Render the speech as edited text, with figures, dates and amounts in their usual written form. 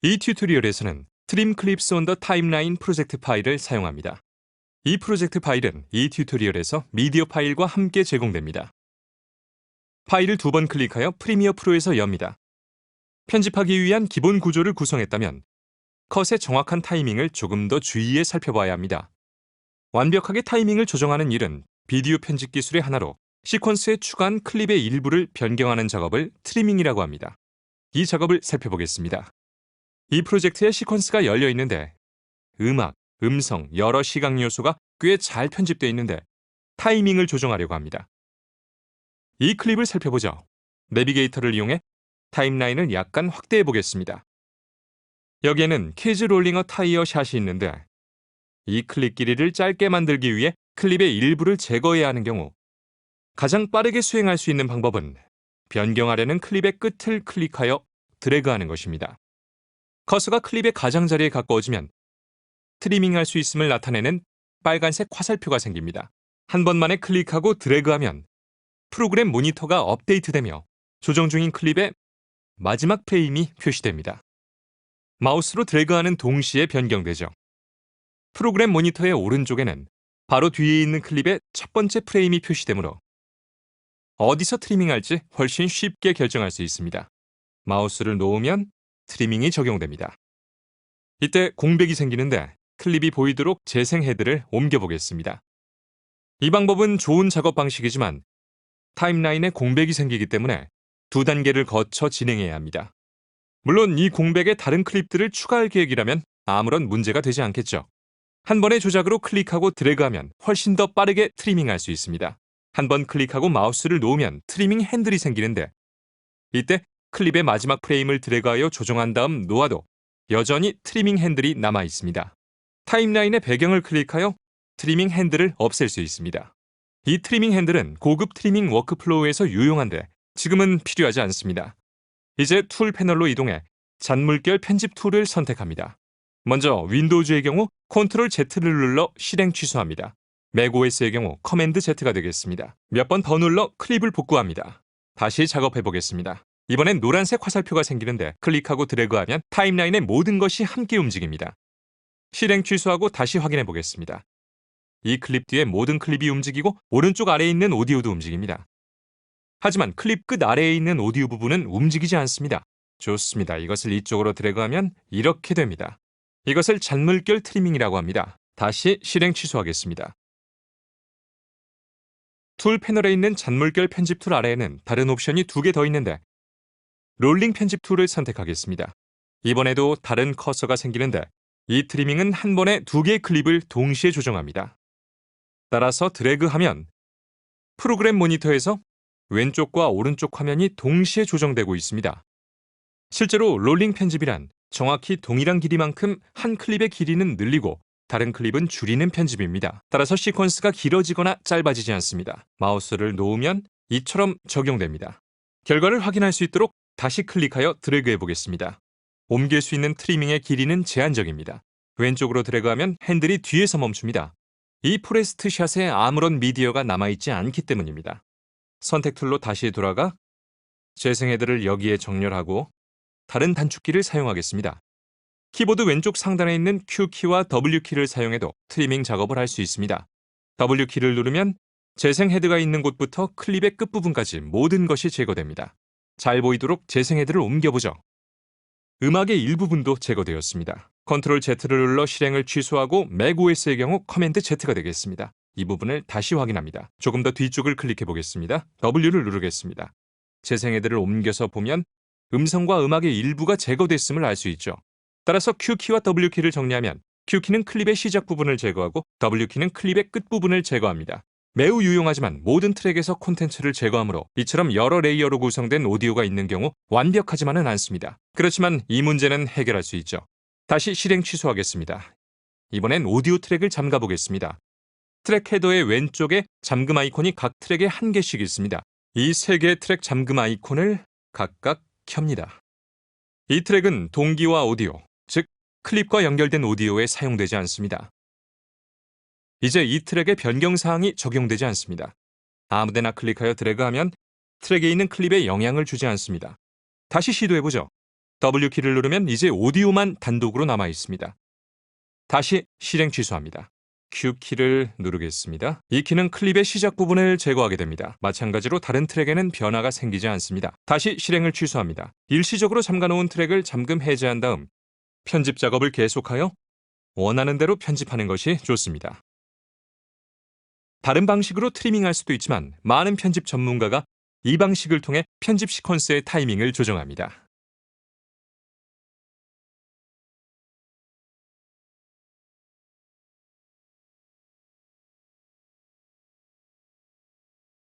이 튜토리얼에서는 트림 클립스 온 더 타임라인 프로젝트 파일을 사용합니다. 이 프로젝트 파일은 이 튜토리얼에서 미디어 파일과 함께 제공됩니다. 파일을 두 번 클릭하여 프리미어 프로에서 엽니다. 편집하기 위한 기본 구조를 구성했다면 컷의 정확한 타이밍을 조금 더 주의해 살펴봐야 합니다. 완벽하게 타이밍을 조정하는 일은 비디오 편집 기술의 하나로 시퀀스에 추가한 클립의 일부를 변경하는 작업을 트리밍이라고 합니다. 이 작업을 살펴보겠습니다. 이 프로젝트에 시퀀스가 열려 있는데 음악, 음성, 여러 시각 요소가 꽤 잘 편집되어 있는데 타이밍을 조정하려고 합니다. 이 클립을 살펴보죠. 내비게이터를 이용해 타임라인을 약간 확대해 보겠습니다. 여기에는 키즈 롤링 어 타이어 샷이 있는데 이 클립 길이를 짧게 만들기 위해 클립의 일부를 제거해야 하는 경우 가장 빠르게 수행할 수 있는 방법은 변경하려는 클립의 끝을 클릭하여 드래그하는 것입니다. 커서가 클립의 가장자리에 가까워지면 트리밍할 수 있음을 나타내는 빨간색 화살표가 생깁니다. 한 번만에 클릭하고 드래그하면 프로그램 모니터가 업데이트되며 조정 중인 클립의 마지막 프레임이 표시됩니다. 마우스로 드래그하는 동시에 변경되죠. 프로그램 모니터의 오른쪽에는 바로 뒤에 있는 클립의 첫 번째 프레임이 표시되므로 어디서 트리밍할지 훨씬 쉽게 결정할 수 있습니다. 마우스를 놓으면 트리밍이 적용됩니다. 이때 공백이 생기는데 클립이 보이도록 재생 헤드를 옮겨보겠습니다. 이 방법은 좋은 작업 방식이지만 타임라인에 공백이 생기기 때문에 두 단계를 거쳐 진행해야 합니다. 물론 이 공백에 다른 클립들을 추가할 계획이라면 아무런 문제가 되지 않겠죠. 한 번의 조작으로 클릭하고 드래그하면 훨씬 더 빠르게 트리밍할 수 있습니다. 한 번 클릭하고 마우스를 놓으면 트리밍 핸들이 생기는데 이때 클립의 마지막 프레임을 드래그하여 조정한 다음 놓아도 여전히 트리밍 핸들이 남아 있습니다. 타임라인의 배경을 클릭하여 트리밍 핸들을 없앨 수 있습니다. 이 트리밍 핸들은 고급 트리밍 워크플로우에서 유용한데 지금은 필요하지 않습니다. 이제 툴 패널로 이동해 잔물결 편집 툴을 선택합니다. 먼저 윈도우즈의 경우 컨트롤 Z를 눌러 실행 취소합니다. 맥OS의 경우 커맨드 Z가 되겠습니다. 몇 번 더 눌러 클립을 복구합니다. 다시 작업해 보겠습니다. 이번엔 노란색 화살표가 생기는데 클릭하고 드래그하면 타임라인의 모든 것이 함께 움직입니다. 실행 취소하고 다시 확인해 보겠습니다. 이 클립 뒤에 모든 클립이 움직이고 오른쪽 아래에 있는 오디오도 움직입니다. 하지만 클립 끝 아래에 있는 오디오 부분은 움직이지 않습니다. 좋습니다. 이것을 이쪽으로 드래그하면 이렇게 됩니다. 이것을 잔물결 트리밍이라고 합니다. 다시 실행 취소하겠습니다. 툴 패널에 있는 잔물결 편집 툴 아래에는 다른 옵션이 두 개 더 있는데 롤링 편집 툴을 선택하겠습니다. 이번에도 다른 커서가 생기는데 이 트리밍은 한 번에 두 개의 클립을 동시에 조정합니다. 따라서 드래그하면 프로그램 모니터에서 왼쪽과 오른쪽 화면이 동시에 조정되고 있습니다. 실제로 롤링 편집이란 정확히 동일한 길이만큼 한 클립의 길이는 늘리고 다른 클립은 줄이는 편집입니다. 따라서 시퀀스가 길어지거나 짧아지지 않습니다. 마우스를 놓으면 이처럼 적용됩니다. 결과를 확인할 수 있도록 다시 클릭하여 드래그해 보겠습니다. 옮길 수 있는 트리밍의 길이는 제한적입니다. 왼쪽으로 드래그하면 핸들이 뒤에서 멈춥니다. 이 포레스트 샷에 아무런 미디어가 남아있지 않기 때문입니다. 선택 툴로 다시 돌아가 재생 헤드를 여기에 정렬하고 다른 단축키를 사용하겠습니다. 키보드 왼쪽 상단에 있는 Q키와 W키를 사용해도 트리밍 작업을 할 수 있습니다. W키를 누르면 재생 헤드가 있는 곳부터 클립의 끝부분까지 모든 것이 제거됩니다. 잘 보이도록 재생 헤드를 옮겨보죠. 음악의 일부분도 제거되었습니다. 컨트롤 Z를 눌러 실행을 취소하고 맥OS의 경우 커맨드 Z가 되겠습니다. 이 부분을 다시 확인합니다. 조금 더 뒤쪽을 클릭해 보겠습니다. W를 누르겠습니다. 재생 헤드를 옮겨서 보면 음성과 음악의 일부가 제거됐음을 알 수 있죠. 따라서 Q키와 W키를 정리하면 Q키는 클립의 시작 부분을 제거하고 W키는 클립의 끝 부분을 제거합니다. 매우 유용하지만 모든 트랙에서 콘텐츠를 제거하므로 이처럼 여러 레이어로 구성된 오디오가 있는 경우 완벽하지만은 않습니다. 그렇지만 이 문제는 해결할 수 있죠. 다시 실행 취소하겠습니다. 이번엔 오디오 트랙을 잠가 보겠습니다. 트랙 헤더의 왼쪽에 잠금 아이콘이 각 트랙에 한 개씩 있습니다. 이 세 개의 트랙 잠금 아이콘을 각각 켭니다. 이 트랙은 동기화 오디오, 즉 클립과 연결된 오디오에 사용되지 않습니다. 이제 이 트랙의 변경사항이 적용되지 않습니다. 아무데나 클릭하여 드래그하면 트랙에 있는 클립에 영향을 주지 않습니다. 다시 시도해보죠. W키를 누르면 이제 오디오만 단독으로 남아 있습니다. 다시 실행 취소합니다. Q키를 누르겠습니다. 이 키는 클립의 시작 부분을 제거하게 됩니다. 마찬가지로 다른 트랙에는 변화가 생기지 않습니다. 다시 실행을 취소합니다. 일시적으로 잠가놓은 트랙을 잠금 해제한 다음 편집 작업을 계속하여 원하는 대로 편집하는 것이 좋습니다. 다른 방식으로 트리밍할 수도 있지만 많은 편집 전문가가 이 방식을 통해 편집 시퀀스의 타이밍을 조정합니다.